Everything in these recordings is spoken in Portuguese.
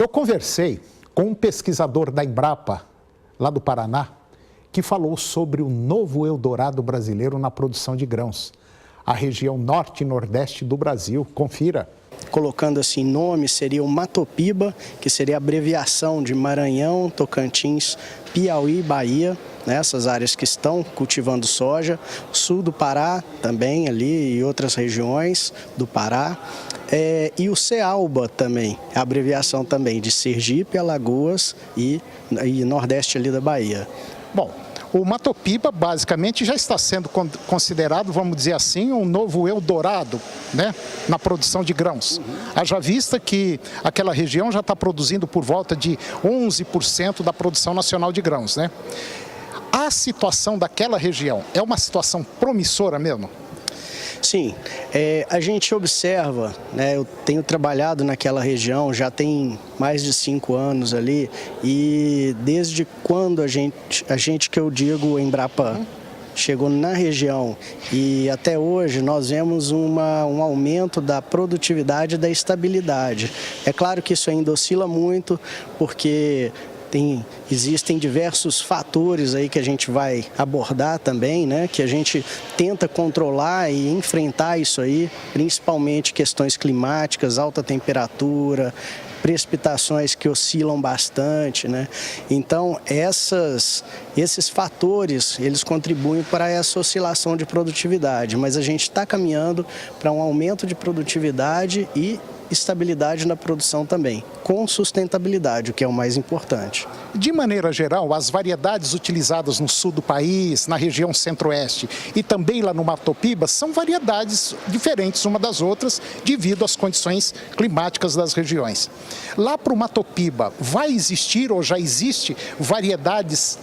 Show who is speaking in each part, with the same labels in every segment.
Speaker 1: Eu conversei com um pesquisador da Embrapa, lá do Paraná, que falou sobre o novo Eldorado brasileiro na produção de grãos, a região norte e nordeste do Brasil. Confira.
Speaker 2: Colocando assim nome, seria o Matopiba, que seria a abreviação de Maranhão, Tocantins, Piauí e Bahia, né, essas áreas que estão cultivando soja, sul do Pará também ali e outras regiões do Pará. E o Cealba também, a abreviação também de Sergipe, Alagoas e nordeste ali da Bahia.
Speaker 1: Bom, o Matopiba basicamente já está sendo considerado, vamos dizer assim, um novo Eldorado, né, na produção de grãos. Haja vista que aquela região já está produzindo por volta de 11% da produção nacional de grãos, né? A situação daquela região é uma situação promissora mesmo?
Speaker 2: Sim, a gente observa, né, eu tenho trabalhado naquela região, já tem mais de 5 anos ali, e desde quando a gente que eu digo, Embrapa, chegou na região e até hoje nós vemos um aumento da produtividade e da estabilidade. É claro que isso ainda oscila muito, porque existem diversos fatores aí que a gente vai abordar também, né? Que a gente tenta controlar e enfrentar isso aí, principalmente questões climáticas, alta temperatura, precipitações que oscilam bastante, né? Então, esses fatores, eles contribuem para essa oscilação de produtividade, mas a gente está caminhando para um aumento de produtividade e estabilidade na produção também, com sustentabilidade, o que é o mais importante.
Speaker 1: De maneira geral, as variedades utilizadas no sul do país, na região centro-oeste e também lá no Matopiba, são variedades diferentes uma das outras devido às condições climáticas das regiões. Lá para o Matopiba, vai existir ou já existe variedades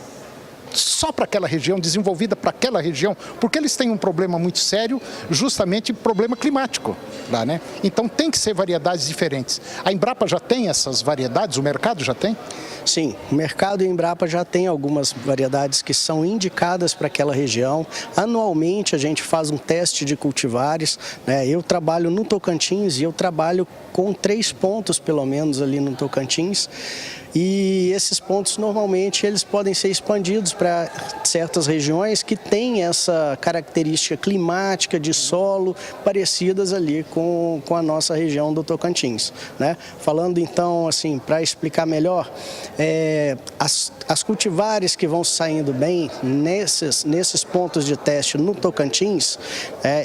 Speaker 1: só para aquela região, desenvolvida para aquela região, porque eles têm um problema muito sério, justamente problema climático lá, né? Então tem que ser variedades diferentes. A Embrapa já tem essas variedades? O mercado já tem?
Speaker 2: Sim, o mercado e a Embrapa já tem algumas variedades que são indicadas para aquela região. Anualmente a gente faz um teste de cultivares, né? Eu trabalho no Tocantins e eu trabalho com 3 pontos pelo menos ali no Tocantins. E esses pontos normalmente eles podem ser expandidos para certas regiões que têm essa característica climática de solo parecidas ali com a nossa região do Tocantins, né? Falando então assim, para explicar melhor, as cultivares que vão saindo bem nesses pontos de teste no Tocantins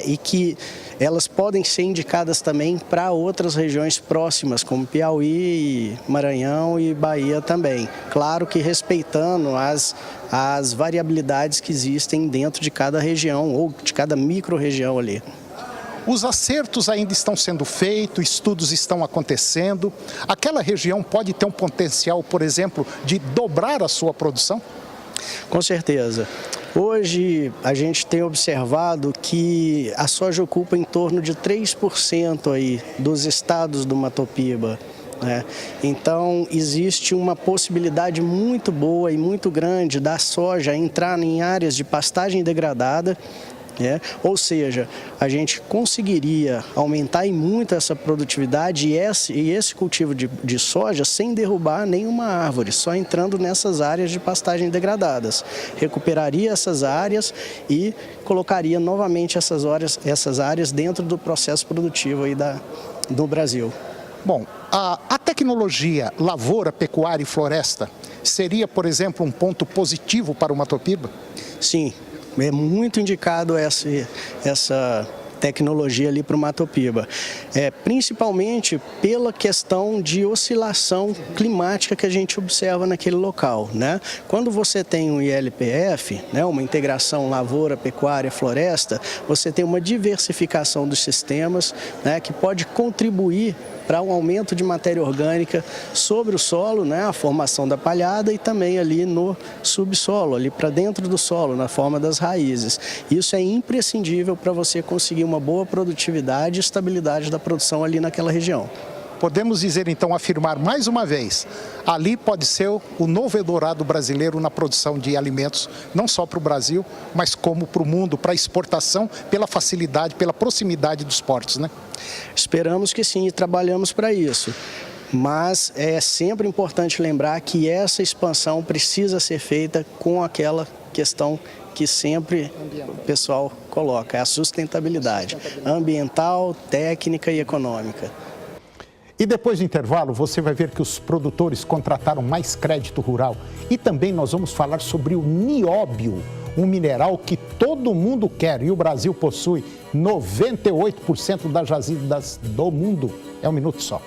Speaker 2: e que elas podem ser indicadas também para outras regiões próximas, como Piauí, Maranhão e Bahia também. Claro que respeitando as variabilidades que existem dentro de cada região ou de cada micro-região ali.
Speaker 1: Os acertos ainda estão sendo feitos, estudos estão acontecendo. Aquela região pode ter um potencial, por exemplo, de dobrar a sua produção?
Speaker 2: Com certeza. Hoje a gente tem observado que a soja ocupa em torno de 3% aí dos estados do Matopiba, né? Então existe uma possibilidade muito boa e muito grande da soja entrar em áreas de pastagem degradada. Ou seja, a gente conseguiria aumentar em muito essa produtividade e esse cultivo de soja sem derrubar nenhuma árvore, só entrando nessas áreas de pastagem degradadas. Recuperaria essas áreas e colocaria novamente essas áreas dentro do processo produtivo aí do Brasil.
Speaker 1: Bom, a tecnologia lavoura, pecuária e floresta seria, por exemplo, um ponto positivo para o Matopiba?
Speaker 2: Sim. É muito indicado essa tecnologia ali para o Matopiba, principalmente pela questão de oscilação climática que a gente observa naquele local, né? Quando você tem um ILPF, né, uma integração lavoura, pecuária, floresta, você tem uma diversificação dos sistemas, né, que pode contribuir para um aumento de matéria orgânica sobre o solo, né, a formação da palhada e também ali no subsolo, ali para dentro do solo, na forma das raízes. Isso é imprescindível para você conseguir uma boa produtividade e estabilidade da produção ali naquela região.
Speaker 1: Podemos dizer, então, afirmar mais uma vez, ali pode ser o novo Eldorado brasileiro na produção de alimentos, não só para o Brasil, mas como para o mundo, para exportação, pela facilidade, pela proximidade dos portos, né?
Speaker 2: Esperamos que sim e trabalhamos para isso. Mas é sempre importante lembrar que essa expansão precisa ser feita com aquela questão que sempre o pessoal coloca, é a sustentabilidade ambiental, técnica e econômica.
Speaker 1: E depois do intervalo, você vai ver que os produtores contrataram mais crédito rural. E também nós vamos falar sobre o nióbio, um mineral que todo mundo quer. E o Brasil possui 98% das jazidas do mundo. É um minuto só.